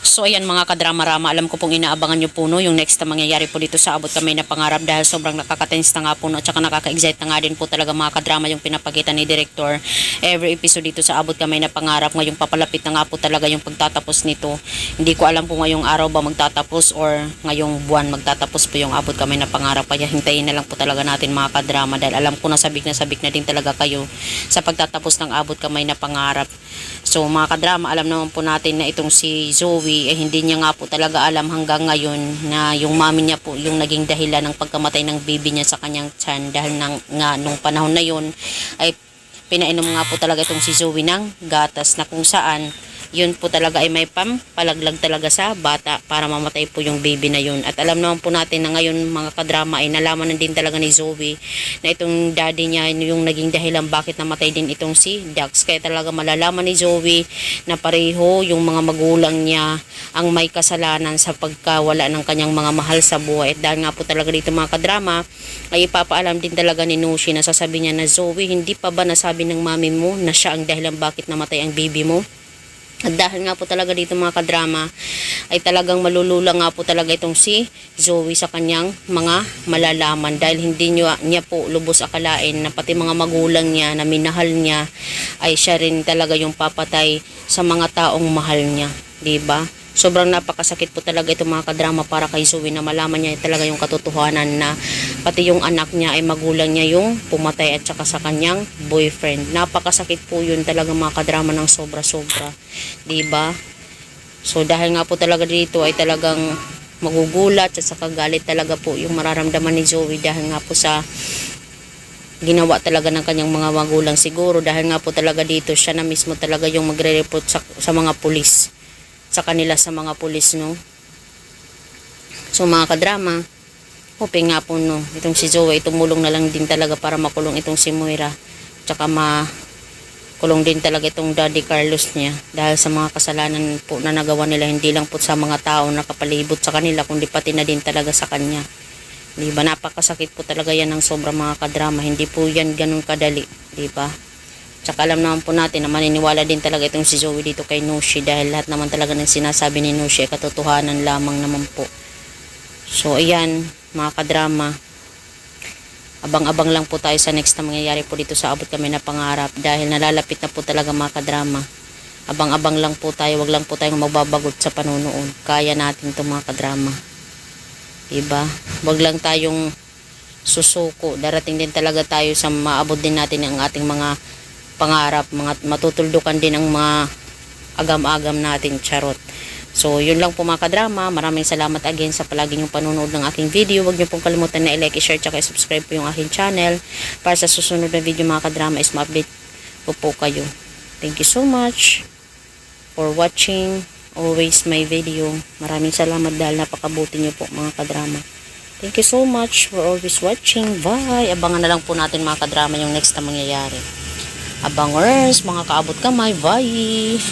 So ayan mga kadrama-rama, alam ko pong inaabangan nyo po no, yung next na mangyayari po dito sa Abot Kamay na Pangarap dahil sobrang nakaka-tense na nga po no, at saka nakaka-excite na nga din po talaga mga kadrama yung pinapagitan ni Director every episode dito sa Abot Kamay na Pangarap. Ngayong papalapit na nga po talaga yung pagtatapos nito. Hindi ko alam po ngayong araw ba magtatapos or ngayong buwan magtatapos po yung Abot Kamay na Pangarap, kaya hintayin na lang po talaga natin mga kadrama dahil alam ko na sabik na din talaga kayo sa pagtatapos ng Abot Kamay na Pangarap. So mga kadrama, alam naman po natin na itong si Zoe hindi niya nga po talaga alam hanggang ngayon na yung mami niya po yung naging dahilan ng pagkamatay ng baby niya sa kanyang tiyan, dahil nung panahon na yun ay pinainom nga po talaga itong si Zoe ng gatas na kung saan yun po talaga ay may pampalaglag talaga sa bata para mamatay po yung baby na yun. At alam naman po natin na ngayon mga kadrama ay nalaman na din talaga ni Zoe na itong daddy niya yung naging dahilan bakit namatay din itong si Dax. Kaya talaga malalaman ni Zoe na pareho yung mga magulang niya ang may kasalanan sa pagkawala ng kanyang mga mahal sa buhay. At dahil nga po talaga dito mga kadrama ay ipapaalam din talaga ni Nushi na sasabi niya na, Zoe, hindi pa ba nasabi ng mami mo na siya ang dahilan bakit namatay ang baby mo? At dahil nga po talaga dito mga kadrama ay talagang malulula nga po talaga itong si Zoe sa kanyang mga malalaman, dahil hindi niya po lubos akalain na pati mga magulang niya na minahal niya ay siya rin talaga yung papatay sa mga taong mahal niya, diba? Sobrang napakasakit po talaga ito mga kadrama para kay Zoe na malaman niya talaga yung katotohanan na pati yung anak niya ay magulang niya yung pumatay at saka sa kanyang boyfriend. Napakasakit po yun talaga mga kadrama ng sobra-sobra, diba? So dahil nga po talaga dito ay talagang magugulat at saka galit talaga po yung mararamdaman ni Zoe dahil nga po sa ginawa talaga ng kanyang mga magulang, siguro dahil nga po talaga dito siya na mismo talaga yung magre-report sa mga pulis, sa kanila sa mga pulis, no? So mga kadrama, hoping nga po no, itong si Zoe tumulong na lang din talaga para makulong itong si Moira, tsaka makulong din talaga itong Daddy Carlos niya dahil sa mga kasalanan po na nagawa nila, hindi lang po sa mga tao na kapalibot sa kanila kundi pati na din talaga sa kanya, diba? Napakasakit po talaga yan ng sobra mga kadrama, hindi po yan ganun kadali, diba? Tsaka alam naman po natin na maniniwala din talaga itong si Zoe dito kay Nushi dahil lahat naman talaga ng sinasabi ni Nushi ay katotohanan lamang naman po. So ayan mga kadrama, abang-abang lang po tayo sa next na mangyayari po dito sa Abot Kamay na Pangarap dahil nalalapit na po talaga mga kadrama. Abang-abang lang po tayo, wag lang po tayong magbabagot sa panunood. Kaya natin ito mga kadrama, diba? Wag lang tayong susuko, darating din talaga tayo sa maabot din natin ang ating mga pangarap, mga matutuldukan din ang mga agam-agam natin, charot. So yun lang po mga kadrama, maraming salamat again sa palagi niyong panonood ng aking video. Huwag niyo pong kalimutan na i-like, i-share, tsaka i-subscribe po yung aking channel para sa susunod na video mga kadrama is ma-update po kayo. Thank you so much for watching always my video. Maraming salamat dahil napakabuti niyo po mga kadrama. Thank you so much for always watching. Bye! Abangan na lang po natin mga kadrama yung next na mangyayari. Abangers, mga kaabot kamay, bye!